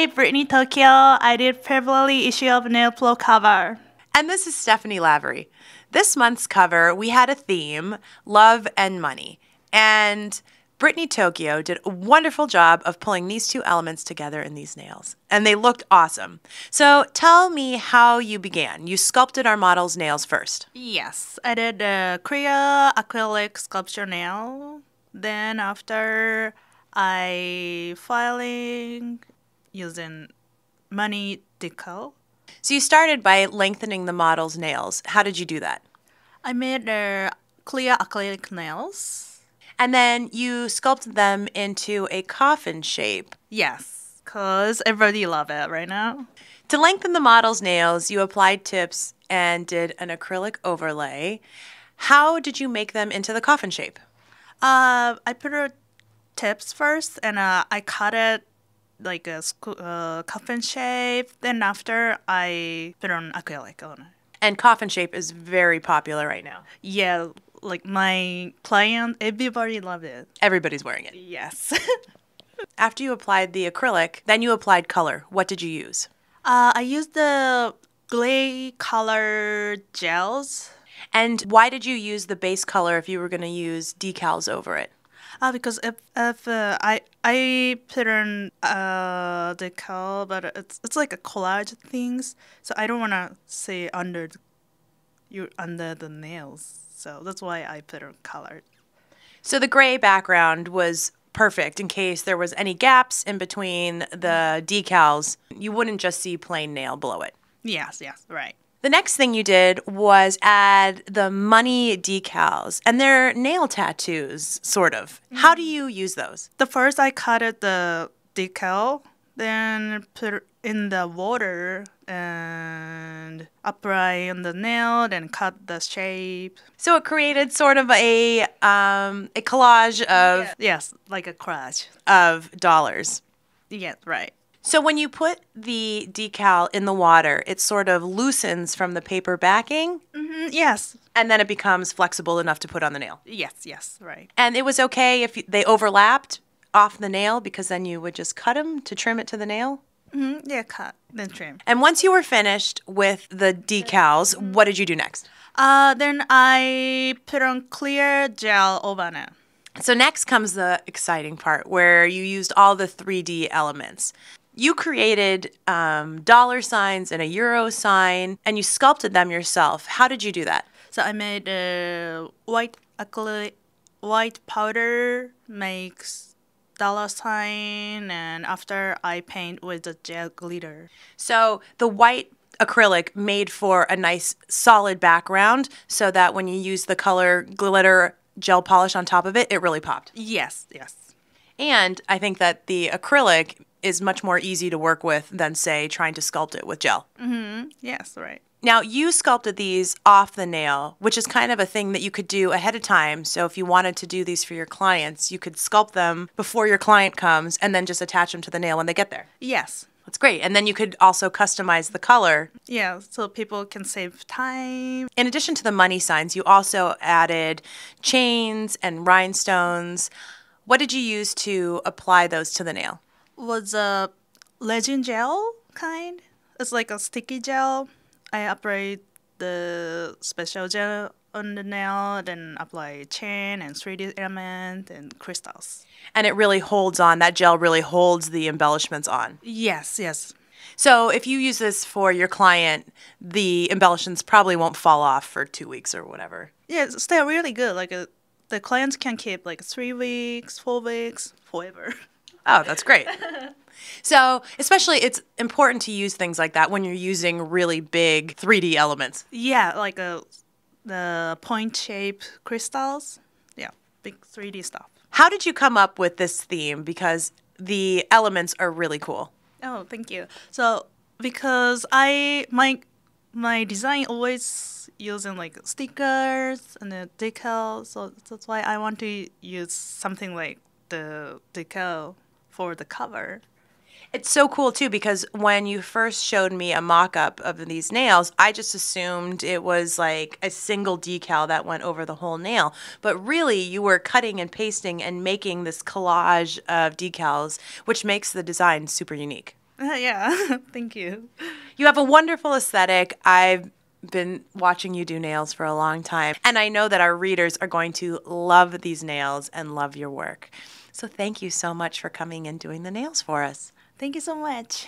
Hi, Britney Tokyo. I did February issue of NAILPRO cover. And this is Stephanie Lavery. This month's cover, we had a theme, love and money. And Britney Tokyo did a wonderful job of pulling these two elements together in these nails. And they looked awesome. So tell me how you began. You sculpted our model's nails first. Yes, I did the Korea acrylic sculpture nail. Then after I filing using money decal. So you started by lengthening the model's nails. How did you do that? I made the clear acrylic nails. And then you sculpted them into a coffin shape. Yes, because everybody love it right now. To lengthen the model's nails, you applied tips and did an acrylic overlay. How did you make them into the coffin shape? I put tips first and I cut it like a coffin shape. Then after I put on acrylic on it. And coffin shape is very popular right now. Yeah, like my client, everybody loved it. Everybody's wearing it. Yes. After you applied the acrylic, then you applied color. What did you use? I used the gray color gels. And why did you use the base color if you were going to use decals over it? Because if I put on decal, but it's like a collage things, so I don't wanna see under the nails. So that's why I put on color. So the gray background was perfect in case there was any gaps in between the decals. You wouldn't just see plain nail below it. Yes, right. The next thing you did was add the money decals, and they're nail tattoos, sort of. How do you use those? The first I cut it the decal, then put it in the water and apply on the nail, then cut the shape. So it created sort of a collage of Yes, like a collage. of dollars. Yes, right. So when you put the decal in the water, it sort of loosens from the paper backing, Yes, and then it becomes flexible enough to put on the nail. yes, right. And it was okay if they overlapped off the nail because then you would just cut them to trim it to the nail? Yeah, cut, then trim. And once you were finished with the decals, what did you do next? Then I put on clear gel over it. So next comes the exciting part where you used all the 3D elements. You created dollar signs and a euro sign, and you sculpted them yourself. How did you do that? So I made white acrylic, white powder makes dollar sign, and after I paint with the gel glitter. So the white acrylic made for a nice solid background so that when you use the color glitter gel polish on top of it, it really popped. Yes. And I think that the acrylic is much more easy to work with than, say, trying to sculpt it with gel. Yes, right. Now, you sculpted these off the nail, which is kind of a thing that you could do ahead of time. So if you wanted to do these for your clients, you could sculpt them before your client comes and then just attach them to the nail when they get there. Yes. That's great. And then you could also customize the color. Yeah, so people can save time. In addition to the money signs, you also added chains and rhinestones. What did you use to apply those to the nail? Was a resin gel kind. It's like a sticky gel. I apply the special gel on the nail, then apply chain and 3D element and crystals. And it really holds on. That gel really holds the embellishments on. Yes. So if you use this for your client, the embellishments probably won't fall off for 2 weeks or whatever. Yeah, stay really good. Like the clients can keep like 3 weeks, 4 weeks, forever. Oh, that's great. So especially it's important to use things like that when you're using really big 3D elements. Yeah, like the point shape crystals. Yeah, big 3D stuff. How did you come up with this theme? Because the elements are really cool. Oh, thank you. So because my design always using like stickers and the decal, so that's why I want to use something like the decal for the cover. It's so cool, too, because when you first showed me a mock-up of these nails, I just assumed it was like a single decal that went over the whole nail. But really, you were cutting and pasting and making this collage of decals, which makes the design super unique. Yeah, thank you. You have a wonderful aesthetic. I've been watching you do nails for a long time, and I know that our readers are going to love these nails and love your work. So thank you so much for coming and doing the nails for us. Thank you so much.